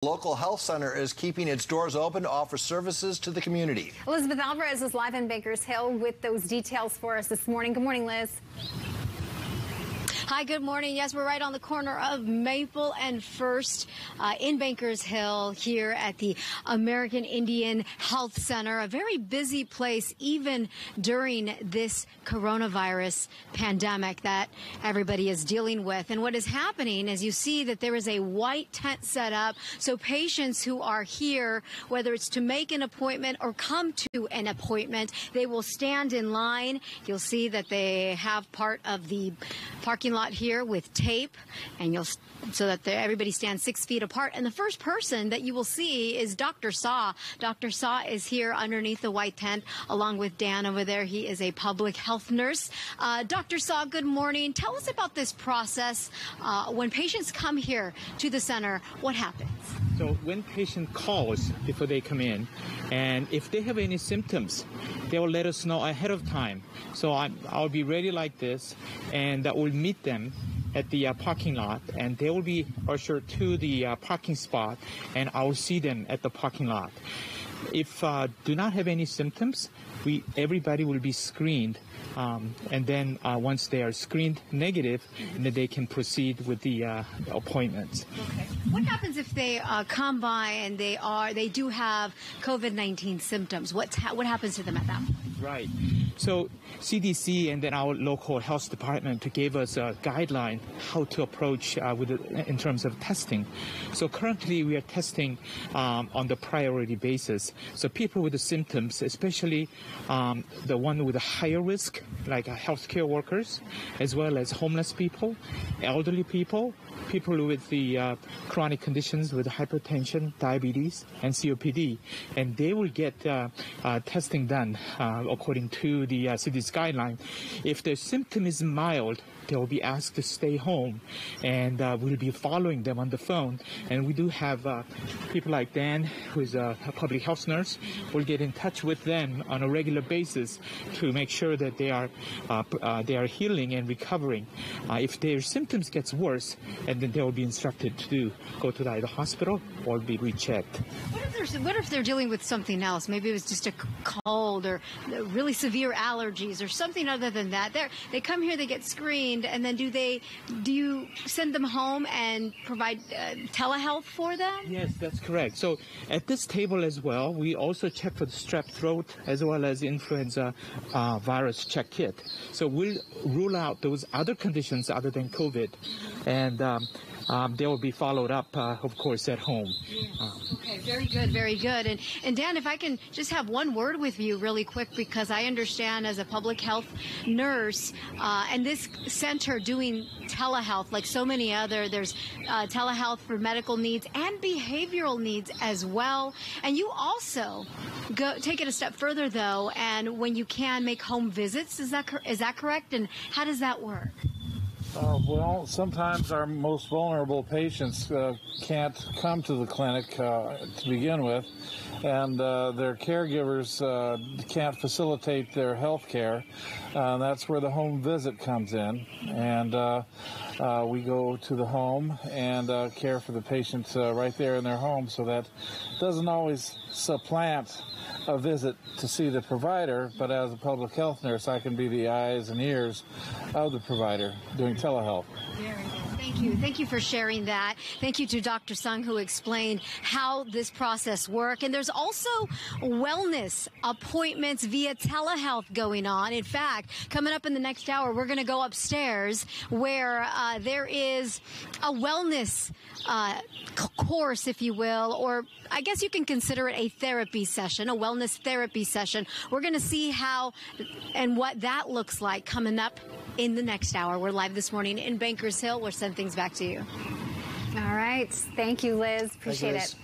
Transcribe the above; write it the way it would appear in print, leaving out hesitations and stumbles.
Local health center is keeping its doors open to offer services to the community. Elizabeth Alvarez is live in Bankers Hill with those details for us this morning. Good morning, Liz. Hi, good morning. Yes, we're right on the corner of Maple and First in Bankers Hill here at the American Indian Health Center. A very busy place even during this coronavirus pandemic that everybody is dealing with. And what is happening is you see that there is a white tent set up. So patients who are here, whether it's to make an appointment or come to an appointment, they will stand in line. You'll see that they have part of the parking lot here with tape, and so that everybody stands 6 feet apart. And the first person that you will see is Dr. Saw. Dr. Saw is here underneath the white tent along with Dan over there. He is a public health nurse. Dr. Saw, good morning. Tell us about this process. When patients come here to the center, what happens? So when patient calls before they come in, and if they have any symptoms, they will let us know ahead of time. So I'll be ready like this, and we'll meet them at the parking lot, and they will be ushered to the parking spot, and I'll see them at the parking lot. If do not have any symptoms, everybody will be screened, and then once they are screened negative, then they can proceed with the appointments. Okay. What happens if they come by and they do have COVID-19 symptoms? What happens to them at that point? Right. So CDC and then our local health department gave us a guideline how to approach in terms of testing. So currently we are testing on the priority basis. So people with the symptoms, especially the one with a higher risk, like healthcare workers, as well as homeless people, elderly people, people with the chronic conditions with hypertension, diabetes, and COPD, and they will get testing done according to the CDC guideline. If the symptom is mild, they will be asked to stay home, and we'll be following them on the phone. And we do have people like Dan, who is a public health nurse. We'll get in touch with them on a regular basis to make sure that they are healing and recovering. If their symptoms gets worse, and then they will be instructed to go to either hospital or be rechecked. What if they're dealing with something else? Maybe it was just a cold or really severe allergies or something other than that. They come here, they get screened, and then do you send them home and provide telehealth for them? Yes, that's correct. So at this table as well, we also check for the strep throat as well as influenza virus check kit. So we'll rule out those other conditions other than COVID, and they will be followed up, of course, at home. Okay, very good, very good. And Dan, if I can just have one word with you really quick, because I understand as a public health nurse, and this center doing telehealth, like so many other, there's telehealth for medical needs and behavioral needs as well. And you also take it a step further, though, and when you can make home visits, is that correct? And how does that work? Well, sometimes our most vulnerable patients can't come to the clinic to begin with, and their caregivers can't facilitate their health care. That's where the home visit comes in, and we go to the home and care for the patients right there in their home, so that doesn't always supplant a visit to see the provider, but as a public health nurse, I can be the eyes and ears of the provider doing telehealth. Very good. Thank you. Thank you for sharing that. Thank you to Dr. Sung, who explained how this process works. And there's also wellness appointments via telehealth going on. In fact, coming up in the next hour, we're going to go upstairs where there is a wellness course, if you will, or I guess you can consider it a therapy session, a wellness therapy session. We're going to see how and what that looks like coming up in the next hour. We're live this morning in Bankers Hill. We'll send things back to you. All right. Thank you, Liz. Appreciate it.